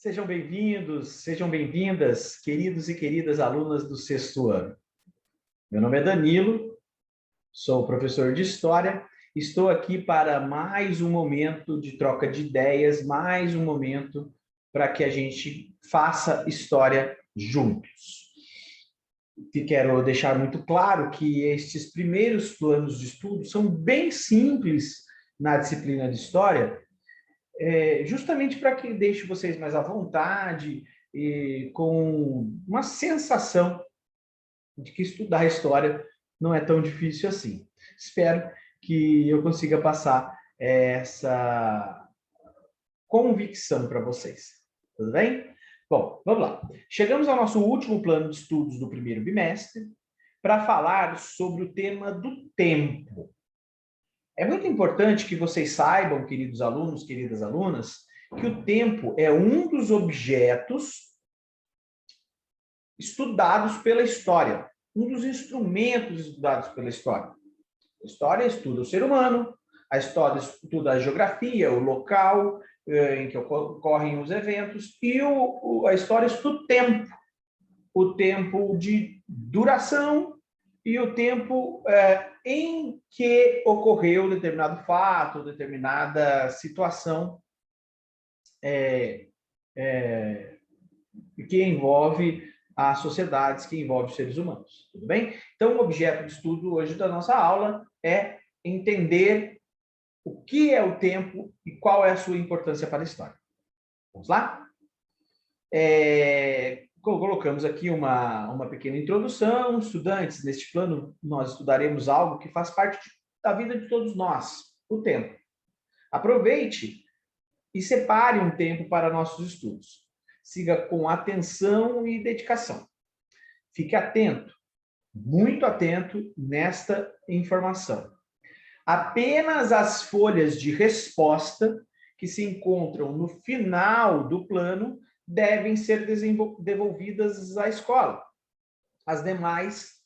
Sejam bem-vindos, sejam bem-vindas, queridos e queridas alunas do sexto ano. Meu nome é Danilo, sou professor de História, estou aqui para mais um momento de troca de ideias, mais um momento para que a gente faça história juntos. E quero deixar muito claro que estes primeiros planos de estudo são bem simples na disciplina de História, justamente para que deixe vocês mais à vontade e com uma sensação de que estudar história não é tão difícil assim. Espero que eu consiga passar essa convicção para vocês. Tudo bem? Bom, vamos lá. Chegamos ao nosso último plano de estudos do primeiro bimestre para falar sobre o tema do tempo. É muito importante que vocês saibam, queridos alunos, queridas alunas, que o tempo é um dos objetos estudados pela história, um dos instrumentos estudados pela história. A história estuda o ser humano, a história estuda a geografia, o local em que ocorrem os eventos, e a história estuda o tempo de duração e o tempo em que ocorreu determinado fato, determinada situação que envolve as sociedades, que envolve os seres humanos. Tudo bem? Então, o objeto de estudo hoje da nossa aula é entender o que é o tempo e qual é a sua importância para a história. Vamos lá? Colocamos aqui uma pequena introdução. Estudantes, neste plano, nós estudaremos algo que faz parte da vida de todos nós, o tempo. Aproveite e separe um tempo para nossos estudos. Siga com atenção e dedicação. Fique atento, muito atento nesta informação. Apenas as folhas de resposta que se encontram no final do plano devem ser devolvidas à escola. As demais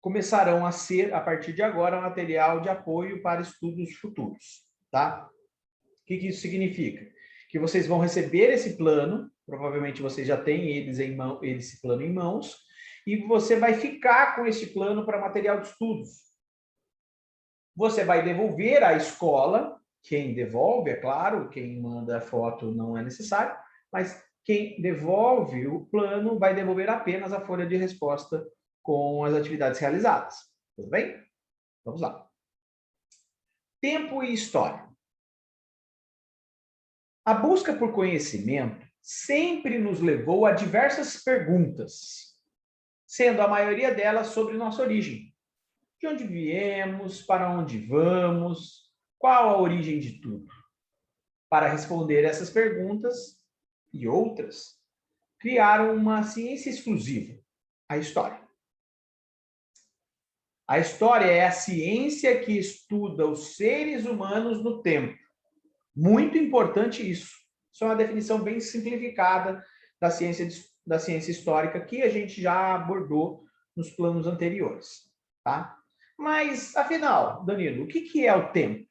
começarão a ser, a partir de agora, material de apoio para estudos futuros, tá? O que isso significa? Que vocês vão receber esse plano, provavelmente vocês já têm esse plano em mãos, e você vai ficar com esse plano para material de estudos. Você vai devolver à escola, quem devolve, é claro, quem manda a foto não é necessário, mas quem devolve o plano vai devolver apenas a folha de resposta com as atividades realizadas. Tudo bem? Vamos lá. Tempo e história. A busca por conhecimento sempre nos levou a diversas perguntas, sendo a maioria delas sobre nossa origem. De onde viemos, para onde vamos, qual a origem de tudo? Para responder essas perguntas e outras, criaram uma ciência exclusiva, a história. A história é a ciência que estuda os seres humanos no tempo. Muito importante isso. Isso é uma definição bem simplificada da ciência histórica que a gente já abordou nos planos anteriores, tá? Mas, afinal, Danilo, o que é o tempo?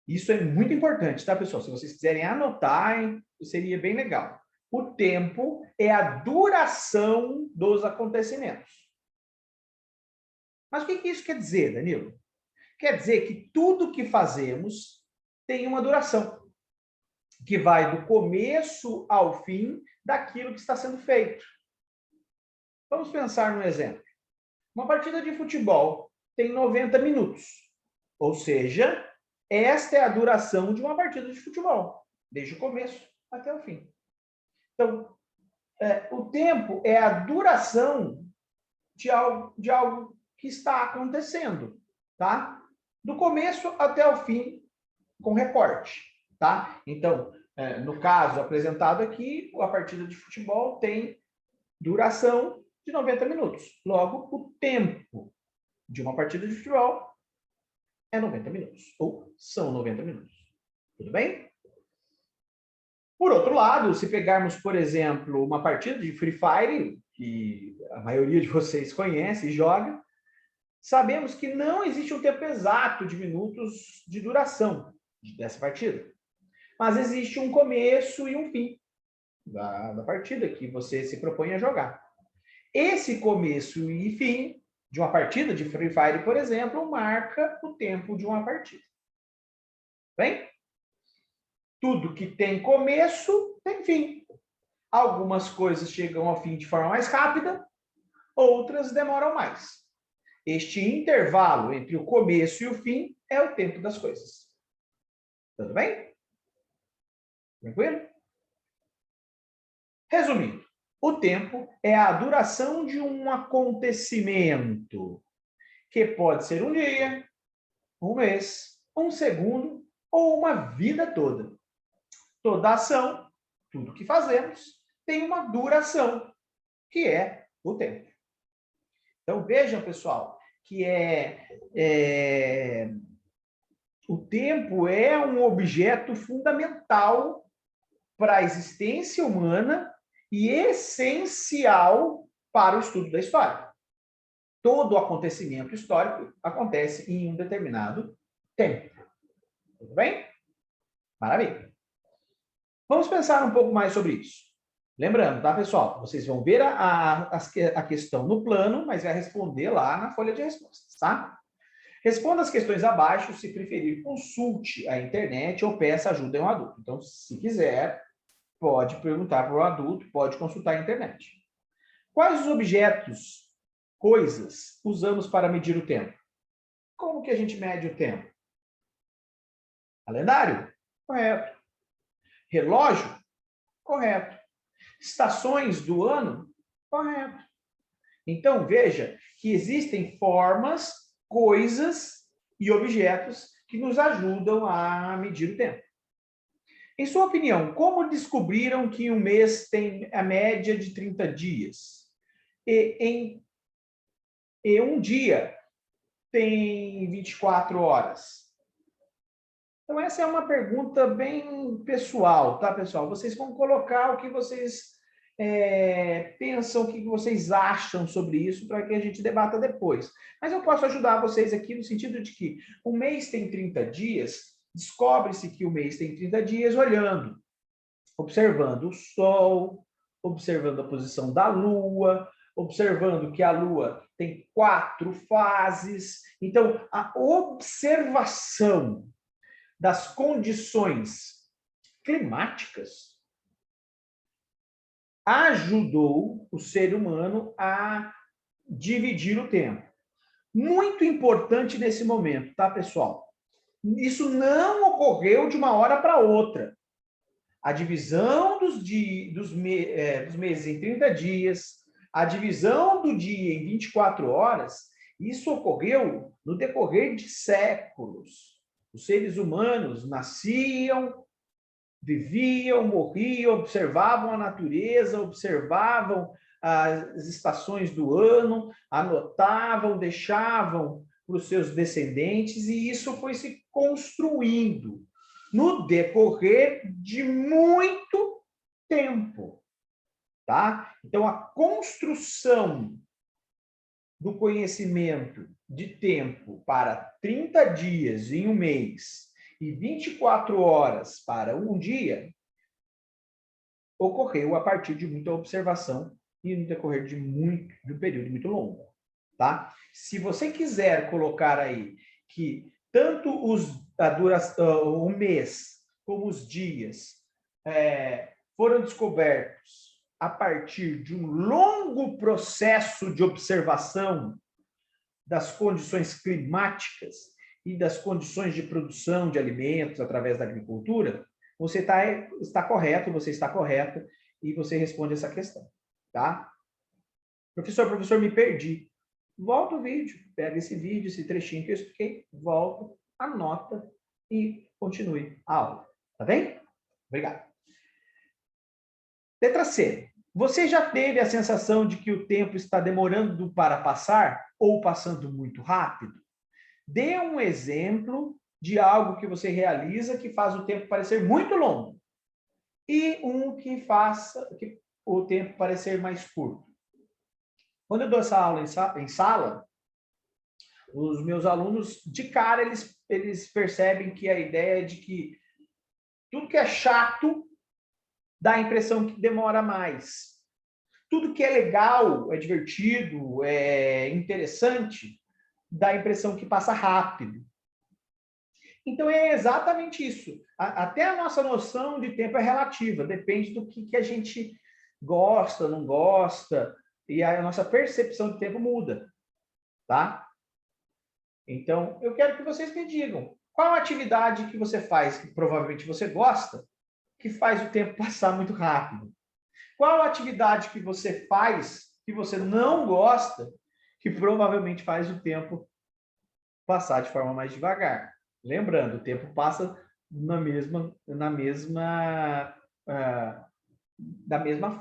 Isso é muito importante, tá, pessoal? Se vocês quiserem anotar, seria bem legal. O tempo é a duração dos acontecimentos. Mas o que isso quer dizer, Danilo? Quer dizer que tudo que fazemos tem uma duração, que vai do começo ao fim daquilo que está sendo feito. Vamos pensar num exemplo. Uma partida de futebol tem 90 minutos, ou seja, esta é a duração de uma partida de futebol, desde o começo até o fim. Então, o tempo é a duração de algo que está acontecendo, tá? Do começo até o fim, com recorte, tá? Então, no caso apresentado aqui, a partida de futebol tem duração de 90 minutos. Logo, o tempo de uma partida de futebol é 90 minutos, ou são 90 minutos. Tudo bem? Por outro lado, se pegarmos, por exemplo, uma partida de Free Fire, que a maioria de vocês conhece e joga, sabemos que não existe um tempo exato de minutos de duração dessa partida. Mas existe um começo e um fim. da partida que você se propõe a jogar. Esse começo e fim de uma partida de Free Fire, por exemplo, marca o tempo de uma partida. Bem? Tudo que tem começo tem fim. Algumas coisas chegam ao fim de forma mais rápida, outras demoram mais. Este intervalo entre o começo e o fim é o tempo das coisas. Tudo bem? Tranquilo? Resumindo, o tempo é a duração de um acontecimento, que pode ser um dia, um mês, um segundo ou uma vida toda. Toda ação, tudo que fazemos, tem uma duração, que é o tempo. Então, vejam, pessoal, que o tempo é um objeto fundamental para a existência humana e essencial para o estudo da história. Todo acontecimento histórico acontece em um determinado tempo. Tudo bem? Maravilha. Vamos pensar um pouco mais sobre isso. Lembrando, tá, pessoal? Vocês vão ver a questão no plano, mas vai responder lá na folha de respostas, tá? Responda as questões abaixo, se preferir, consulte a internet ou peça ajuda a um adulto. Então, se quiser, pode perguntar para o adulto, pode consultar a internet. Quais os objetos, coisas, usamos para medir o tempo? Como que a gente mede o tempo? Calendário? Correto. Relógio? Correto. Estações do ano? Correto. Então, veja que existem formas, coisas e objetos que nos ajudam a medir o tempo. Em sua opinião, como descobriram que um mês tem a média de 30 dias? E um dia tem 24 horas? Então, essa é uma pergunta bem pessoal, tá, pessoal? Vocês vão colocar o que vocês pensam, o que vocês acham sobre isso, para que a gente debata depois. Mas eu posso ajudar vocês aqui no sentido de que o mês tem 30 dias, descobre-se que o mês tem 30 dias olhando, observando o Sol, observando a posição da Lua, observando que a Lua tem 4 fases. Então, a observação das condições climáticas ajudou o ser humano a dividir o tempo. Muito importante nesse momento, tá, pessoal? Isso não ocorreu de uma hora para outra. A divisão dos meses em 30 dias, a divisão do dia em 24 horas, isso ocorreu no decorrer de séculos. Os seres humanos nasciam, viviam, morriam, observavam a natureza, observavam as estações do ano, anotavam, deixavam para os seus descendentes, e isso foi se construindo no decorrer de muito tempo, tá? Então, a construção do conhecimento de tempo para 30 dias em um mês e 24 horas para um dia ocorreu a partir de muita observação e no decorrer de um período muito longo, tá? Se você quiser colocar aí que tanto o mês como os dias foram descobertos a partir de um longo processo de observação das condições climáticas e das condições de produção de alimentos através da agricultura, você está correto, você está correta e você responde essa questão, tá? Professor, me perdi. Volta o vídeo, pega esse vídeo, esse trechinho que eu expliquei, volta, anota e continue a aula, tá bem? Obrigado. Letra C. Você já teve a sensação de que o tempo está demorando para passar ou passando muito rápido? Dê um exemplo de algo que você realiza que faz o tempo parecer muito longo e um que faça o tempo parecer mais curto. Quando eu dou essa aula em sala, os meus alunos, de cara, eles percebem que a ideia é de que tudo que é chato dá a impressão que demora mais. Tudo que é legal, é divertido, é interessante, dá a impressão que passa rápido. Então, é exatamente isso. Até a nossa noção de tempo é relativa, depende do que a gente gosta, não gosta, e a nossa percepção de tempo muda, tá? Então, eu quero que vocês me digam, qual atividade que você faz, que provavelmente você gosta, que faz o tempo passar muito rápido? Qual atividade que você faz, que você não gosta, que provavelmente faz o tempo passar de forma mais devagar? Lembrando, o tempo passa da mesma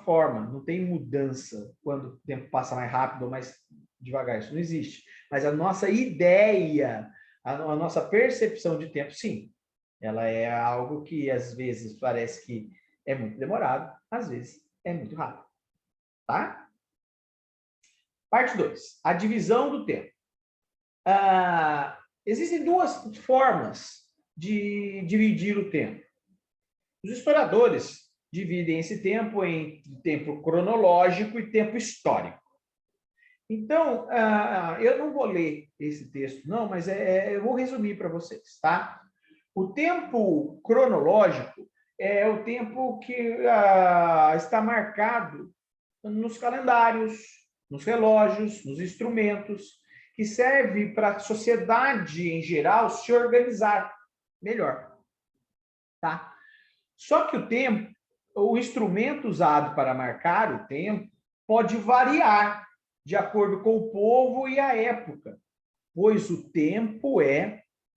forma, não tem mudança quando o tempo passa mais rápido ou mais devagar, isso não existe. Mas a nossa ideia, a nossa percepção de tempo, sim, ela é algo que às vezes parece que é muito demorado, às vezes é muito rápido, tá? Parte 2, a divisão do tempo. Existem duas formas de dividir o tempo. Os historiadores dividem esse tempo em tempo cronológico e tempo histórico. Então, eu não vou ler esse texto, não, mas eu vou resumir para vocês, tá? O tempo cronológico é o tempo que está marcado nos calendários, nos relógios, nos instrumentos, que serve para a sociedade em geral se organizar melhor, tá? Só que o instrumento usado para marcar o tempo pode variar de acordo com o povo e a época, pois o tempo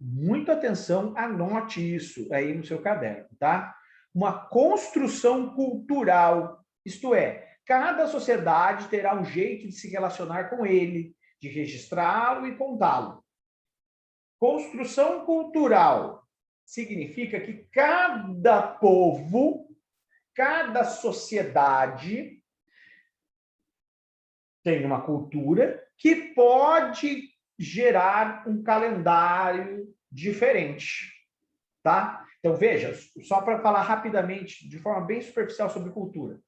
muita atenção, anote isso aí no seu caderno, tá? Uma construção cultural, isto é, cada sociedade terá um jeito de se relacionar com ele, de registrá-lo e contá-lo. Construção cultural significa que cada povo, cada sociedade tem uma cultura que pode gerar um calendário diferente, tá? Então, veja, só para falar rapidamente, de forma bem superficial sobre cultura.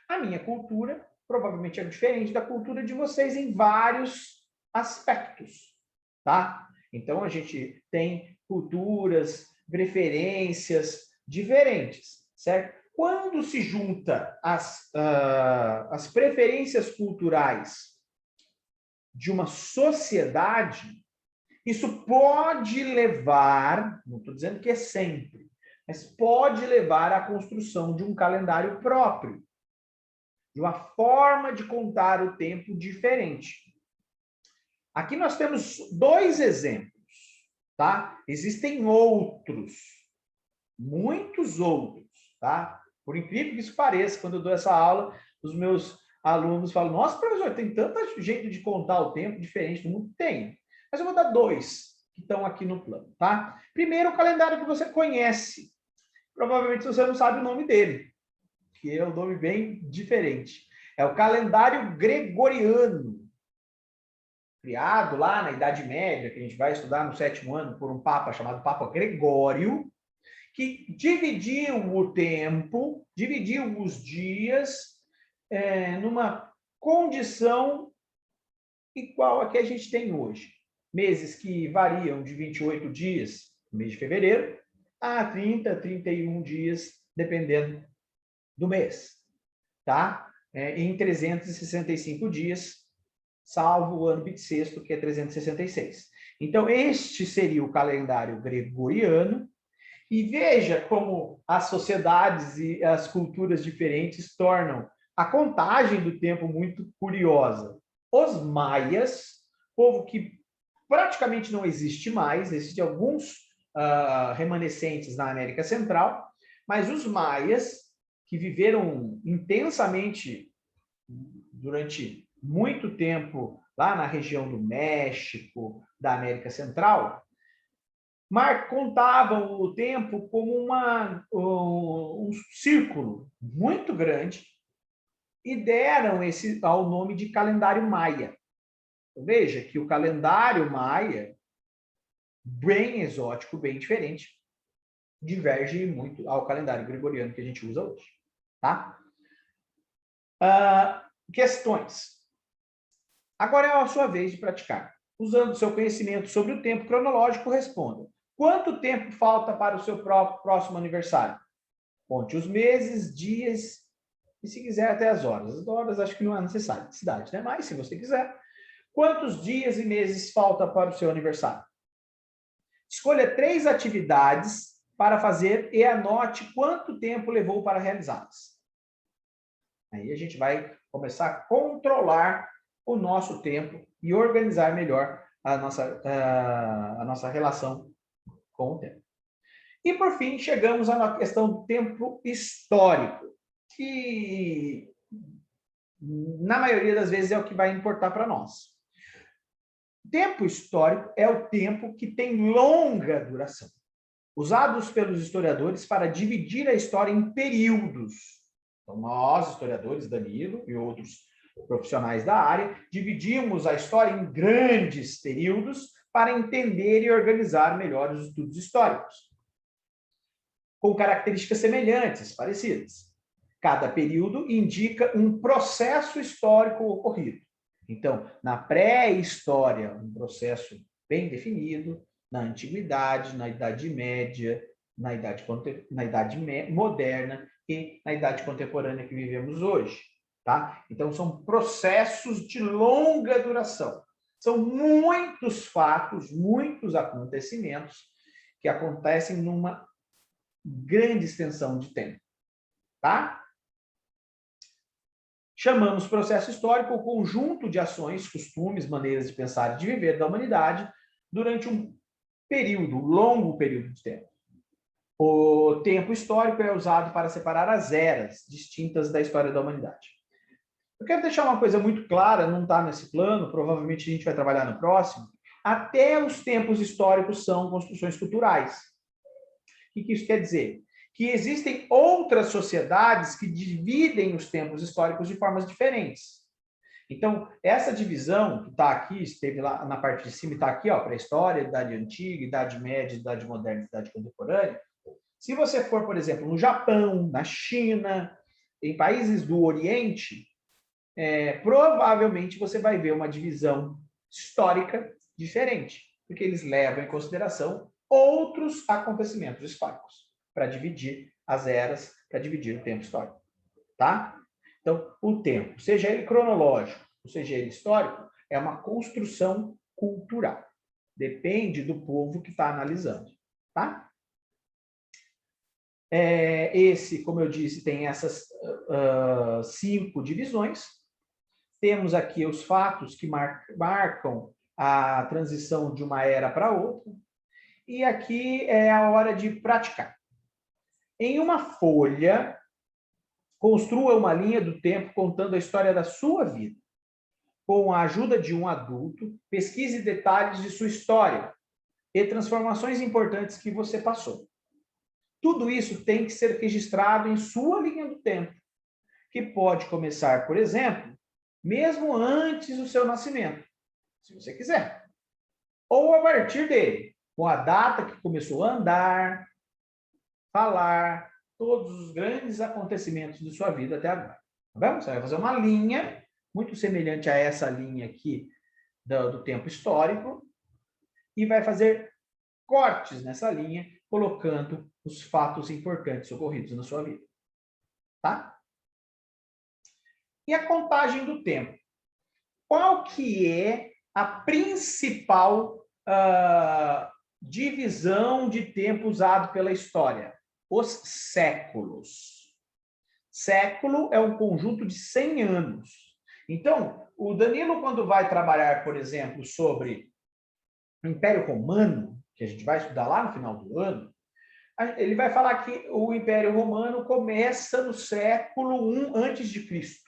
A minha cultura provavelmente é diferente da cultura de vocês em vários aspectos, tá? Então, a gente tem culturas, preferências diferentes, certo? Quando se junta as preferências culturais de uma sociedade, isso pode levar, não estou dizendo que é sempre, mas pode levar à construção de um calendário próprio, de uma forma de contar o tempo diferente. Aqui nós temos dois exemplos, tá? Existem outros, muitos outros, tá? Por incrível que isso pareça, quando eu dou essa aula, os meus alunos falam, nossa, professor, tem tanto jeito de contar o tempo diferente no mundo? Tem. Mas eu vou dar dois que estão aqui no plano, tá? Primeiro, o calendário que você conhece. Provavelmente você não sabe o nome dele, que é um nome bem diferente. É o calendário gregoriano, criado lá na Idade Média, que a gente vai estudar no 7º ano por um papa chamado Papa Gregório, que dividiu o tempo, dividiu os dias numa condição igual a que a gente tem hoje. Meses que variam de 28 dias, no mês de fevereiro, a 30, 31 dias, dependendo do mês, tá? Em 365 dias, salvo o ano bissexto, que é 366. Então, este seria o calendário gregoriano, e veja como as sociedades e as culturas diferentes tornam a contagem do tempo muito curiosa. Os maias, povo que praticamente não existe mais, existem alguns remanescentes na América Central, mas os maias, que viveram intensamente durante muito tempo lá na região do México, da América Central, contavam o tempo como um círculo muito grande e deram ao nome de calendário maia. Veja que o calendário maia, bem exótico, bem diferente, diverge muito ao calendário gregoriano que a gente usa hoje. tá? Questões. Agora é a sua vez de praticar. Usando o seu conhecimento sobre o tempo cronológico, responda. Quanto tempo falta para o seu próximo aniversário? Conte os meses, dias e, se quiser, até as horas. As horas acho que não é necessidade, né? Mas, se você quiser. Quantos dias e meses falta para o seu aniversário? Escolha 3 atividades para fazer e anote quanto tempo levou para realizá-las. Aí a gente vai começar a controlar o nosso tempo e organizar melhor a nossa relação com o tempo. E, por fim, chegamos à questão do tempo histórico, que, na maioria das vezes, é o que vai importar para nós. O tempo histórico é o tempo que tem longa duração, usados pelos historiadores para dividir a história em períodos. Então, nós, historiadores, Danilo e outros profissionais da área, dividimos a história em grandes períodos para entender e organizar melhor os estudos históricos, com características semelhantes, parecidas. Cada período indica um processo histórico ocorrido. Então, na pré-história, um processo bem definido, na antiguidade, na Idade Média, na Idade Moderna e na Idade Contemporânea que vivemos hoje. Tá? Então, são processos de longa duração. São muitos fatos, muitos acontecimentos que acontecem numa grande extensão de tempo. Tá? Chamamos processo histórico o conjunto de ações, costumes, maneiras de pensar e de viver da humanidade durante um longo período de tempo. O tempo histórico é usado para separar as eras distintas da história da humanidade. Eu quero deixar uma coisa muito clara, não está nesse plano, provavelmente a gente vai trabalhar no próximo. Até os tempos históricos são construções culturais. O que isso quer dizer? Que existem outras sociedades que dividem os tempos históricos de formas diferentes. Então, essa divisão que está aqui, esteve lá na parte de cima e está aqui, pré-história, Idade Antiga, Idade Média, Idade Moderna, Idade Contemporânea. Se você for, por exemplo, no Japão, na China, em países do Oriente, provavelmente você vai ver uma divisão histórica diferente, porque eles levam em consideração outros acontecimentos históricos para dividir as eras, para dividir o tempo histórico. Tá? Então, o tempo, seja ele cronológico, ou seja ele histórico, é uma construção cultural. Depende do povo que está analisando. Tá? Esse, como eu disse, tem essas 5 divisões. Temos aqui os fatos que marcam a transição de uma era para outra. E aqui é a hora de praticar. Em uma folha, construa uma linha do tempo contando a história da sua vida. Com a ajuda de um adulto, pesquise detalhes de sua história e transformações importantes que você passou. Tudo isso tem que ser registrado em sua linha do tempo, que pode começar, por exemplo, mesmo antes do seu nascimento, se você quiser. Ou a partir dele, com a data que começou a andar, falar, todos os grandes acontecimentos de sua vida até agora. Tá bom? Você vai fazer uma linha, muito semelhante a essa linha aqui do tempo histórico, e vai fazer cortes nessa linha, colocando os fatos importantes ocorridos na sua vida. Tá? E a contagem do tempo. Qual que é a principal divisão de tempo usado pela história? Os séculos. Século é um conjunto de 100 anos. Então, o Danilo, quando vai trabalhar, por exemplo, sobre o Império Romano, que a gente vai estudar lá no final do ano, ele vai falar que o Império Romano começa no século I a.C.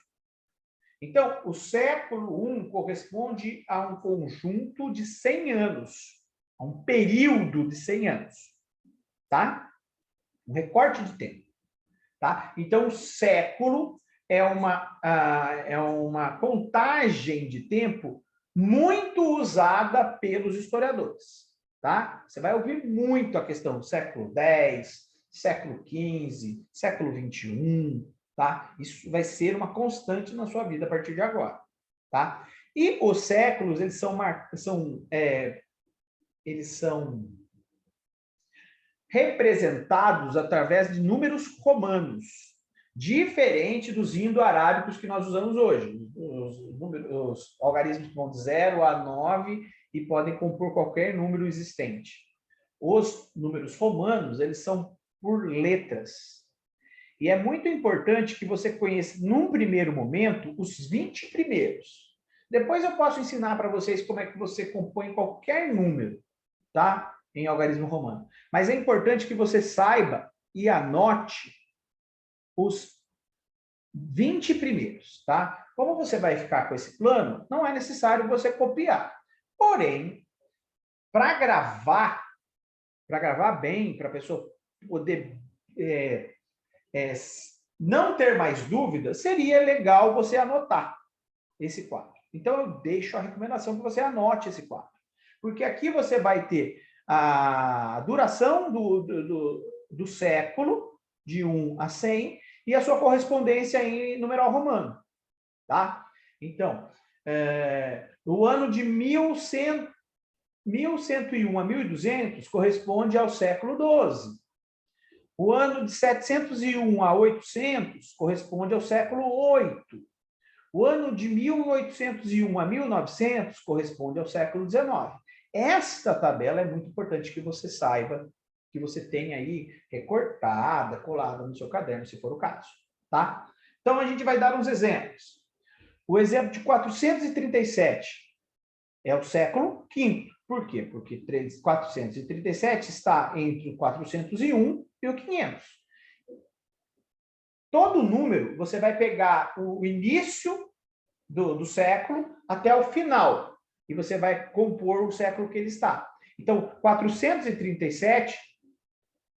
Então, o século I corresponde a um conjunto de 100 anos, a um período de 100 anos, tá? Um recorte de tempo, tá? Então, o século é uma contagem de tempo muito usada pelos historiadores, tá? Você vai ouvir muito a questão do século X, século XV, século XXI, tá? Isso vai ser uma constante na sua vida a partir de agora, tá? E os séculos, eles são representados através de números romanos, diferente dos indo-arábicos que nós usamos hoje. Os algarismos vão de 0 a 9 e podem compor qualquer número existente. Os números romanos, eles são por letras. E é muito importante que você conheça, num primeiro momento, os 20 primeiros. Depois eu posso ensinar para vocês como é que você compõe qualquer número, tá? Em algarismo romano. Mas é importante que você saiba e anote os 20 primeiros, tá? Como você vai ficar com esse plano, não é necessário você copiar. Porém, para gravar bem, para a pessoa poder não ter mais dúvidas, seria legal você anotar esse quadro. Então, eu deixo a recomendação que você anote esse quadro. Porque aqui você vai ter a duração do século, de 1 a 100, e a sua correspondência em numeral romano. Tá? Então, o ano de 1101 a 1200 corresponde ao século XII. O ano de 701 a 800 corresponde ao século VIII. O ano de 1801 a 1900 corresponde ao século XIX. Esta tabela é muito importante que você saiba, que você tenha aí recortada, colada no seu caderno, se for o caso. Tá? Então, a gente vai dar uns exemplos. O exemplo de 437 é o século V. Por quê? Porque 437 está entre o 401 e o 500. Todo número, você vai pegar o início do século até o final. E você vai compor o século que ele está. Então, 437,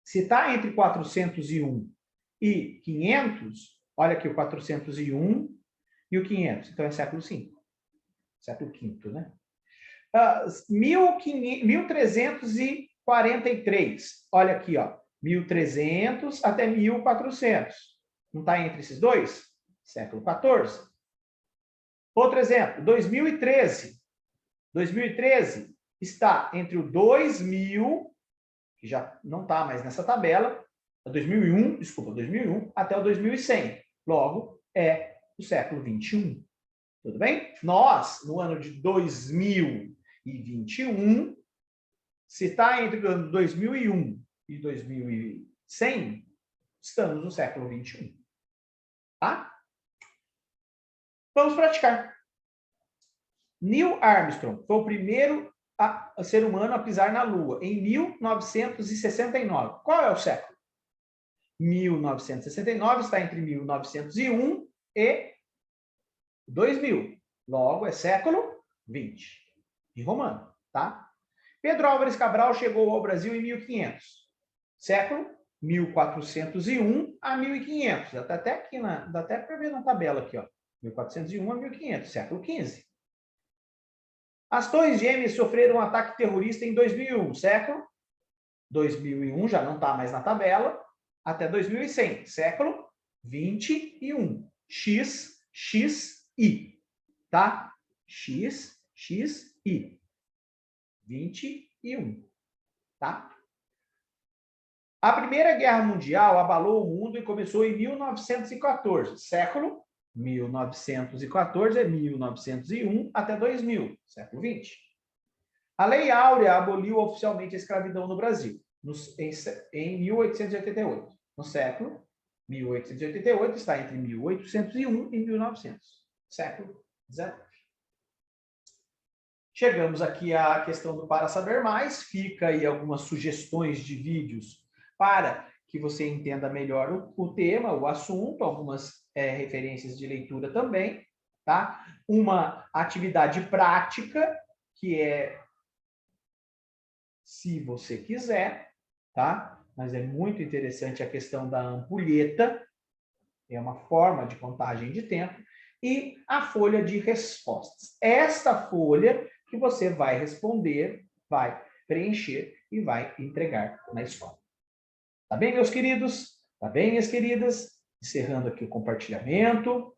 se está entre 401 e 500, olha aqui o 401 e o 500. Então, é século V. Século V, né? 1343. Olha aqui, ó. 1300 até 1400. Não está entre esses dois? Século XIV. Outro exemplo, 2013. 2013 está entre o 2000, que já não está mais nessa tabela, 2001, até o 2100. Logo, é o século XXI. Tudo bem? Nós, no ano de 2021, se está entre o ano 2001 e 2100, estamos no século XXI. Tá? Vamos praticar. Neil Armstrong foi o primeiro ser humano a pisar na Lua, em 1969. Qual é o século? 1969 está entre 1901 e 2000. Logo, é século XX. Em romano, tá? Pedro Álvares Cabral chegou ao Brasil em 1500. Século 1401 a 1500. Já está até aqui, dá até para ver na tabela aqui, ó. 1401 a 1500, século XV. As Torres Gêmeas sofreram um ataque terrorista em 2001, século 2001, já não está mais na tabela, até 2100, século 21. X, X, I. Tá? X, X, I. 21. Tá? A Primeira Guerra Mundial abalou o mundo e começou em 1914, século 1914 é 1901 até 2000, século XX. A Lei Áurea aboliu oficialmente a escravidão no Brasil, em 1888. No século 1888 está entre 1801 e 1900, século XIX. Chegamos aqui à questão do Para Saber Mais. Fica aí algumas sugestões de vídeos para que você entenda melhor o tema, o assunto, algumas referências de leitura também, tá? Uma atividade prática, que é, se você quiser, tá? Mas é muito interessante a questão da ampulheta, é uma forma de contagem de tempo, e a folha de respostas. Esta folha que você vai responder, vai preencher e vai entregar na escola. Tá bem, meus queridos? Tá bem, minhas queridas? encerrando aqui o compartilhamento.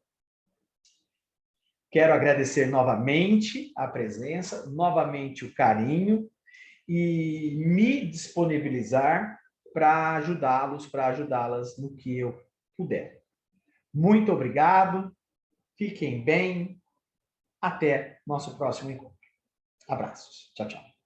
Quero agradecer novamente a presença, novamente o carinho e me disponibilizar para ajudá-los, para ajudá-las no que eu puder. Muito obrigado, fiquem bem, até nosso próximo encontro. Abraços, tchau, tchau.